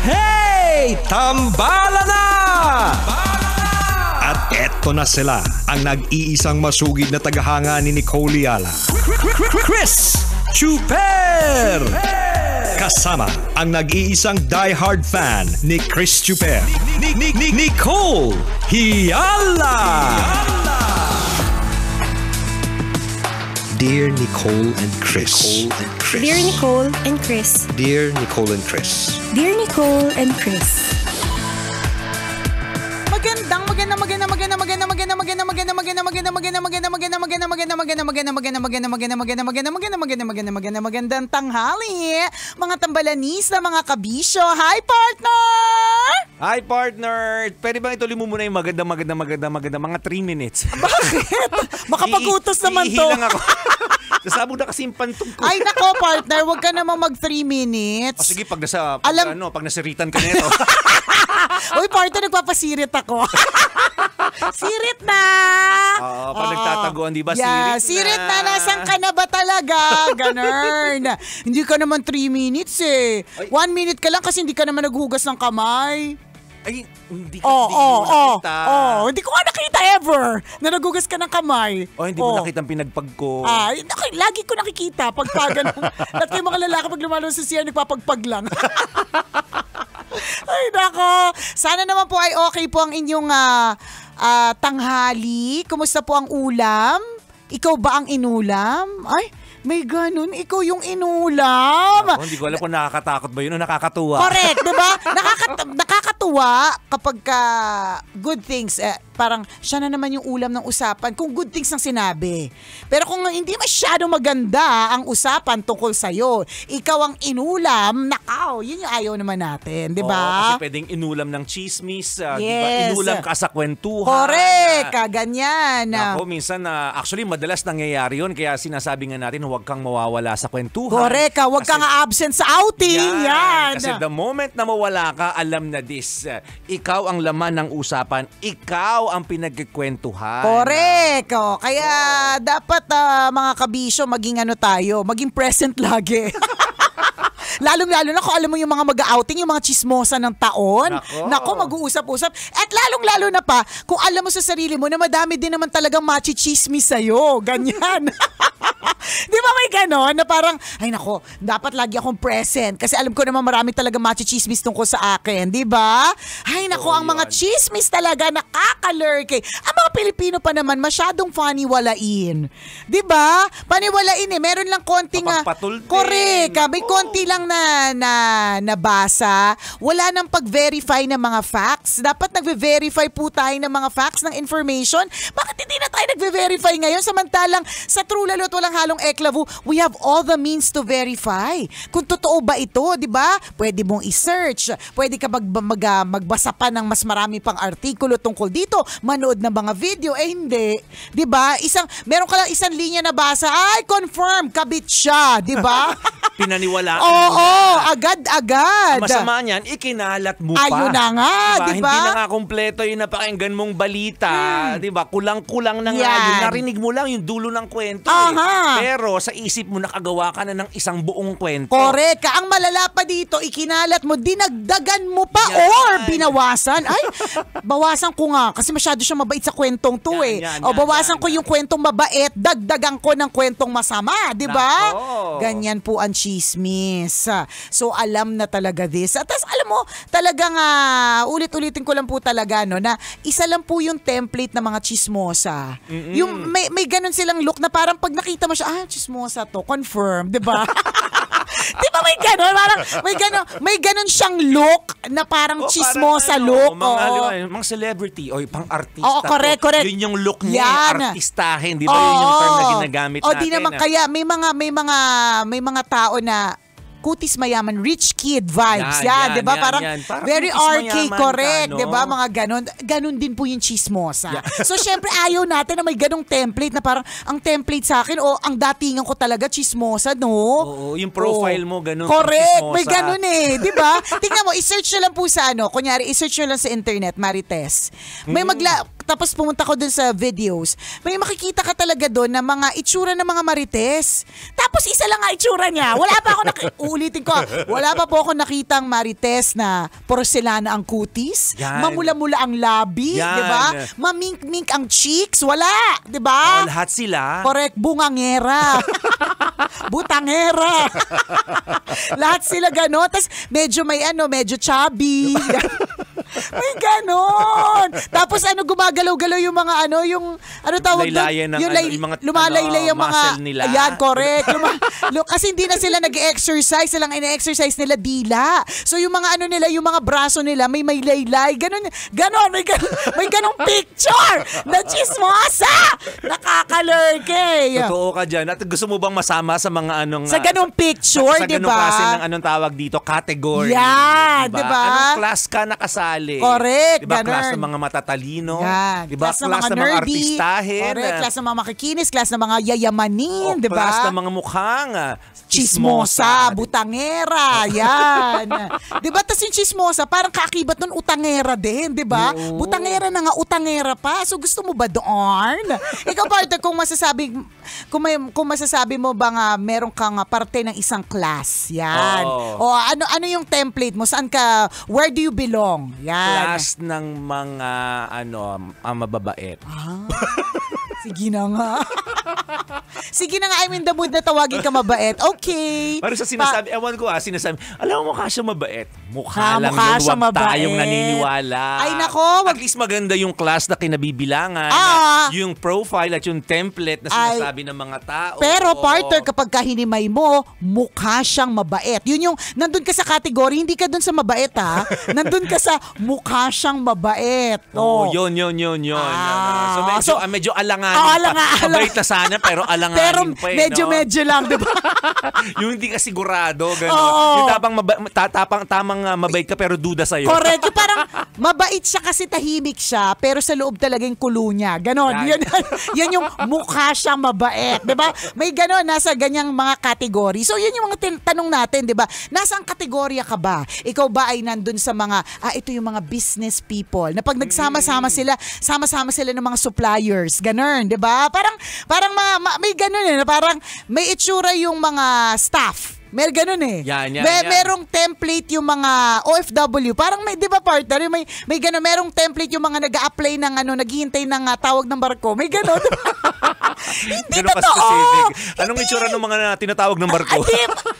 Hey! Tambala na! At eto na sila, ang nag-iisang masugid na tagahanga ni Nicole Yala. Chris Chuper! Kasama ang nag-iisang diehard fan ni Chris Chuper, Nicole Yala! Dear Nicole and Chris. Dear Nicole and Chris. Dear Nicole and Chris. Dear Nicole and Chris. Magandang tanghali, mga tambalanista, mga kabisyo. Hi, partner! Hi, partner! Pwede bang ituloy mo muna yung maganda, mga 3 minutes? Bakit? Makapag-utos naman to. Lang ako. Sasabog na kasi yung pantong ko. Ay, nako, partner, huwag ka namang mag 3 minutes. O sige, pag nasiritan ka nito. Uy, partner, nagpapasirit ako. Sirit na! Pag nagtataguan, di ba? Yeah, sirit na. Nasaan ka na ba talaga? Ganun. Hindi ka naman 3 minutes eh. 1 minute ka lang kasi hindi ka naman naghugas ng kamay. Ay, hindi ko nakita. Hindi ko nga nakita ever na naghugas ka ng kamay. Hindi mo nakita ang pinagpag ko. Lagi ko nakikita pag ganun. Lahat kayo mga lalaki pag lumalabas sa siya, nagpapagpag lang. Ay, nako. Sana naman po ay okay po ang inyong tanghali. Kumusta po ang ulam? Ikaw ba ang inulam? Ay, may ganun. Ikaw yung inulam. Hindi ko alam kung nakakatakot ba yun o nakakatuwa. Correct, di ba? Nakakatuwa kapag good things. Parang siya na naman yung ulam ng usapan kung good things ang sinabi. Pero kung hindi masyadong maganda ang usapan tungkol sa'yo, ikaw ang inulam, nakaw, yun yung ayaw naman natin, di ba? Kasi pwedeng inulam ng chismis, yes. Di ba? Inulam ka sa kwentuhan. Correct, ganyan. Ako, minsan, actually, madalas nangyayari yun, kaya sinasabi nga natin, huwag kang mawawala sa kwentuhan. Correct, huwag kang absent sa outing. Yan. Kasi the moment na mawala ka, alam na this, ikaw ang laman ng usapan, ikaw ang pinagkikwentuhan. Correct. Kaya dapat mga kabisyo, maging maging present lagi. Lalong-lalo na kung alam mo yung mga mag-outing, yung mga chismosa ng taon. Nako, mag-uusap-usap. At lalong-lalo na pa, kung alam mo sa sarili mo na madami din naman talagang machi-chismis sa'yo. Ganyan. Di ba may ganon na parang, ay nako, dapat lagi akong present kasi alam ko naman marami talaga machi-chismis tungkol sa akin. Di ba? Ay nako, ang mga chismis talaga nakakalurk. Ang mga Pilipino pa naman masyadong paniwalain. Di ba? Paniwalain eh. Meron lang konting correct. May konti lang na nabasa. Wala nang pag-verify ng mga facts. Dapat nagve-verify po tayo ng mga facts, ng information. Bakit hindi na tayo nagve-verify ngayon? Samantalang sa True Lalo at Walang Halong Eklavu, we have all the means to verify. Kung totoo ba ito, di ba? Pwede mong i-search. Pwede ka magbasa pa ng mas marami pang artikulo tungkol dito. Manood ng mga video. Hindi. Di ba? Meron ka lang isang linya na basa. Ay, confirm. Kabit siya. Di ba? Pinaniwalaan mo. Oo, agad-agad. Masama niyan, ikinalat mo pa. Ayun na nga, di ba? Hindi na nga kompleto yung napakinggan mong balita. Di ba? Kulang-kulang na nga yun. Narinig mo lang yung dulo ng kwento. Pero sa isip mo, nakagawa ka na ng isang buong kwento. Correct. Ang malala pa dito, ikinalat mo, dinagdagan mo pa or binawasan. Ay, bawasan ko nga kasi masyado siya mabait sa kwentong to bawasan ko yung kwentong mabait, dagdagan ko ng kwentong masama. Di ba? Ganyan po ang chismis. So, alam na talaga this. At alam mo, talagang ulit-ulitin ko lang po talaga na isa lang po yung template ng mga chismosa. Yung may ganun silang look na parang pag nakita mo siya, chismosa to, confirm, di ba? Di ba may ganun? Parang may ganun siyang look na parang chismosa look. Mga celebrity o pang-artista. Correct. Yun yung look niya, artistahin. Di ba yun yung term na ginagamit natin? Di naman kaya may mga tao na kutis mayaman, rich kid vibes. Yan, 'di ba? Parang very arcade, correct, 'di ba? Mga ganun din po yung chismosa. So syempre ayaw natin na may ganung template na parang ang template sa akin ang datingan ko talaga chismosa, no? Oo, yung profile mo ganun. Correct, may ganun 'di ba? Tingnan mo, i-search nyo lang po sa kunyari i-search nyo lang sa internet, Marites. May tapos pumunta ko dun sa videos, may makikita ka talaga doon na mga itsura ng mga marites. Tapos isa lang nga itsura niya. Wala pa ako uulitin ko. Wala pa po ako nakitang marites na porselana ang kutis, mamula-mula ang labi, di ba? Mamink-mink ang cheeks, wala, di ba? Lahat sila. Correct, bungangera. Butangera. Lahat sila gano'n. Tapos medyo medyo chubby. May ganon. Tapos gumagalaw-galaw yung mga yung tawag doon? Yung mga lumalaylay yung mga muscle nila. Ayan, correct. Kasi hindi na sila nag-exercise, silang ina-exercise nila dila. So yung mga nila, yung mga braso nila may laylay. Ganon, may ganong picture na chismosa. Nakakalurke. Totoo ka dyan. At gusto mo bang masama sa mga sa ganong picture, sa di ganong ba? klase ng tawag dito, category. Yan, di ba? Anong class ka nakasali? Correct, Diba? ganun. Class ng mga matatalino. Yan. Diba? Class ng Class mga ng mga nerdy. artistahin. Correct. Class ng mga makikinis. Class ng mga yayamanin. Diba? Class ng mga mukhang chismosa, butangera. Yan. Diba? Tapos yung chismosa, parang kaakibat nun utangera din. Diba? Butangera na nga, utangera pa. So gusto mo ba doon? Ikaw, partner, kung masasabi mo ba nga meron kang parte ng isang class. Yan. O ano yung template mo? Saan ka, where do you belong? Yan. Class ng mga mababait. Sige na nga. Sige na nga, I'm in the mood na tawagin ka mabait. Okay. Parang sa sinasabi, ewan ko sinasabi, alam mo mukha siya mabait. Mukha lang mukha yun, siya wag mabait. tayong naniniwala. Ay nako. At least maganda yung class na kinabibilangan, yung profile at yung template na sinasabi ng mga tao. Pero partner, kapag kahinimay mo, mukha siyang mabait. Yun yung, nandun ka sa category, hindi ka dun sa mabait Nandun ka sa mukha siyang mabait. Yun. So medyo alanganin pa. Mabait na sana, pero alanganin pa medyo lang, di ba? Yung hindi ka sigurado, gano'n. Yung tamang mabait ka pero duda sa'yo. Correct. Yung parang mabait siya kasi tahimik siya, pero sa loob talaga yung kulo niya. Ganon. Yan yung mukha siyang mabait. Di ba? May ganon, nasa ganyang mga kategory. So yan yung mga tanong natin, di ba? Nasang kategorya ka ba? Ikaw ba ay nandun sa mga, ito yung mga business people, na pag nagsama-sama sila ng mga suppliers. Ganon, di ba? Parang may ganon na parang may itsura yung mga staff. May ganun Yan. Merong template yung mga OFW. Parang may, di ba partner, may ganun, merong template yung mga nag-a-apply ng naghihintay ng tawag ng barko. May ganun. Hindi totoo. Anong itsura ng mga tinatawag ng barko?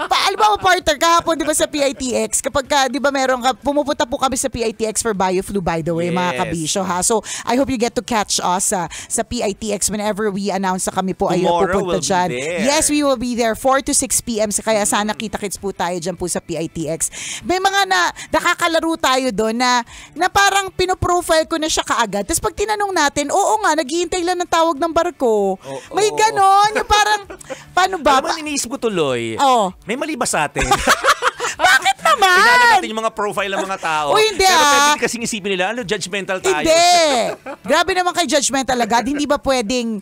Alam mo partner, kahapon di ba sa PITX, kapag di ba pumupunta po kami sa PITX for BioFlu, by the way, mga kabisyo ha. So, I hope you get to catch us sa PITX whenever we announce na kami po ay pupunta dyan. Yes, we will be there 4 to 6 p.m. Kaya sana kita-kits po tayo dyan po sa PITX. May mga nakakalaro tayo doon na parang pinoprofile ko na siya kaagad. Tapos pag tinanong natin, oo nga, naghihintay lang ng tawag ng barko. May ganon. Yung parang, paano ba? Alam mo, iniisip ko tuloy. May mali ba sa atin? Bakit naman? Tingnan natin yung mga profile ng mga tao. Hindi Pero pwede kasing isipin nila, judgmental tayo. Hindi. Grabe naman kay judgmental agad. Hindi ba pwedeng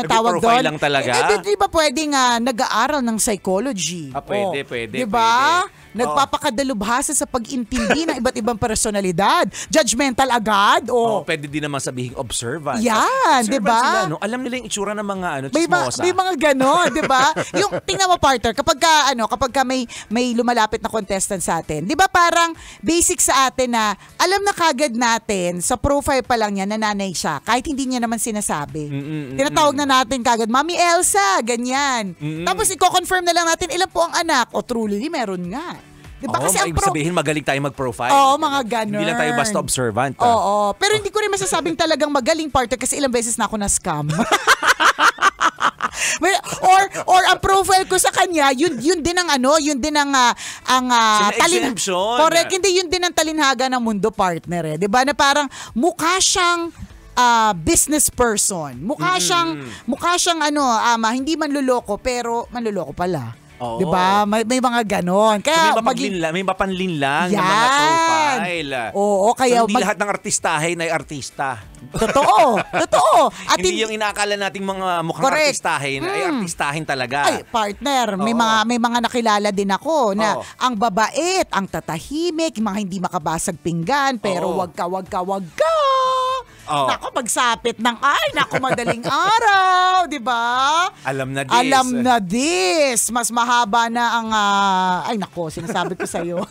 tawag doon? Profile lang talaga? Hindi ba pwedeng nag-aaral ng psychology? Pwede. Diba? Nagpapakadalubhasa sa pag-intindi ng iba't ibang personalidad. Judgmental agad. Pwede din naman sabihing observant. Yan, di ba? Sila, alam nila yung itsura ng mga chismosa. May mga ganon, di ba? Yung tingnan mo partner, kapag may lumalapit na contestant sa atin, di ba parang basic sa atin na alam na kagad natin sa profile pa lang niya na nanay siya kahit hindi niya naman sinasabi. Tinatawag na natin kagad, Mami Elsa, ganyan. Tapos i-confirm na lang natin ilan po ang anak. O truly, meron nga. Diba? Kasi ibig sabihin magaling tayo mag-profile. Mga ganun. Hindi lang tayo basta observant. Pero hindi ko rin masasabing talagang magaling partner kasi ilang beses na ako na-scam. or ang profile ko sa kanya, yun din ang correct, hindi yun din ang talinhaga ng mundo partner 'di ba? Na parang mukha siyang business person. Mukha siyang hindi manloloko pero manloloko pala. Di ba? May mga ganon. Kaya may mapanlinlang ng mga profile. Kaya hindi lahat ng artistahin ay artista. Totoo. At hindi yung inaakala nating mga mukhang artistahin, ay artistahin talaga. Ay, partner, may mga nakilala din ako na ang babait, ang tatahimik, mga hindi makabasag pinggan, pero wag ka. Nako, pagsapit ng madaling araw, di ba? Alam na this. Mas mahaba na ang, sinasabi ko sa'yo.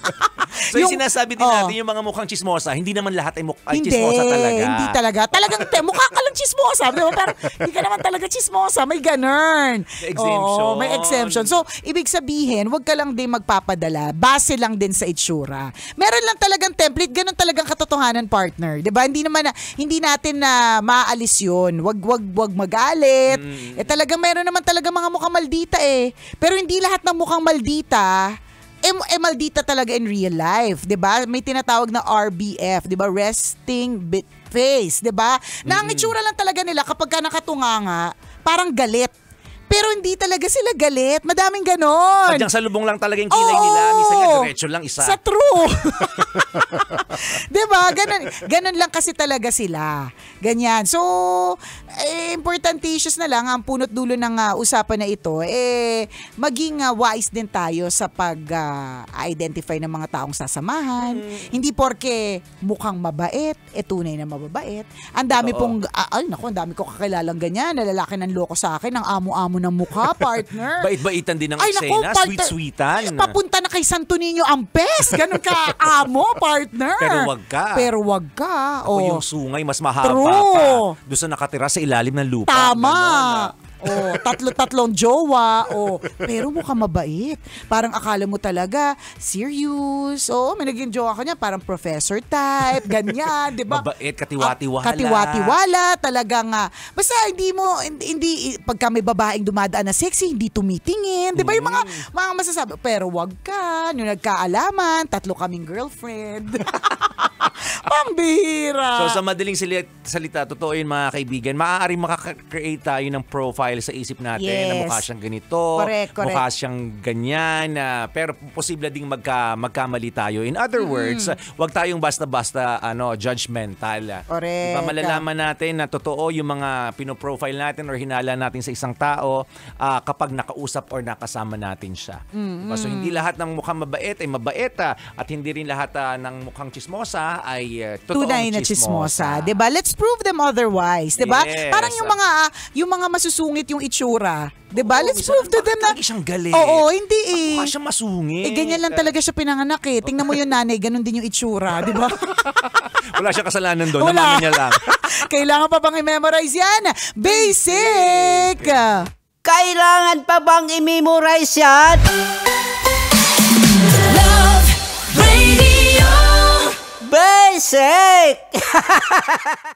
So yung sinasabi din natin, yung mga mukhang chismosa, hindi naman lahat ay chismosa talaga. Hindi talaga. Talagang mukha ka lang chismosa. Di ba? Pero hindi ka naman talaga chismosa. May ganun. May exemption. So, ibig sabihin, wag ka lang din magpapadala. Base lang din sa itsura. Meron lang talagang template. Ganun talagang katotohanan, partner. Di ba? Hindi natin na maalis yun. Wag magalit. Talagang meron naman talaga mga mukhang maldita eh. Pero hindi lahat ng mukhang maldita maldita talaga in real life, 'di ba? May tinatawag na RBF, 'di ba? Resting bit face, 'di ba? Na ang itsura lang talaga nila kapag ka nakatunganga, parang galit. Pero hindi talaga sila galit. Madaming ganon. Sadyang salubong lang talaga yung kilay nila. Minsan nga diretso lang isa. Sa true. Diba? Ganon lang kasi talaga sila. Ganyan. So, importanticious na lang ang punot dulo ng usapan na ito. Maging wise din tayo sa pag-identify ng mga taong sasamahan. Hindi porke mukhang mabait, tunay na mababait. Ang dami ang dami ko kakilalang ganyan. Nalalaki ng loko sa akin, ang amo-amo ng mukha, partner. Bait-baitan din ng eksena, sweet-sweetan. Papunta na kay Santo Niño ang best. Ganun ka, amo, partner. Pero wag ka. Ako yung sungay, mas mahaba pa. Doon sa nakatira sa ilalim ng lupa. Tama. Tatlong jowa. Pero mukhang mabait. Parang akala mo talaga, serious. May naging jowa ka niya, parang professor type, ganyan, di ba? Mabait, katiwa-tiwala. Katiwa-tiwala, talagang, basta hindi, pagka may babaeng dumadaan na sexy, hindi tumitingin. Di ba yung mga masasabi, pero wag ka, yung nagkaalaman, 3 kaming girlfriend. Pambihira. So sa madaling salita, totoo yun mga kaibigan, maaaring makaka-create tayo ng profile sa isip natin na mukha siyang ganito, correct. mukha siyang ganyan, pero posible ding magkamali tayo. In other words, wag tayong basta-basta judgmental. Correct. Diba, malalaman natin na totoo yung mga pinoprofile natin or hinala natin sa isang tao kapag nakausap or nakasama natin siya. Diba? So hindi lahat ng mukhang mabait ay mabait at hindi rin lahat ng mukhang chismosa ay totoong tunay na chismosa. Diba? Let's prove them otherwise. Diba? Yes. Parang yung mga masusungit yung itsura. Diba? Let's prove to them na siyang galit. Oo, hindi Mukha siyang masungit. Ganyan lang talaga siya pinanganak eh. Tingnan mo yung nanay, ganun din yung itsura. Diba? Wala siyang kasalanan doon. Naman niya lang. Kailangan pa bang i-memorize yan? Basic! Kailangan pa bang i-memorize yan? Love Radio Basic!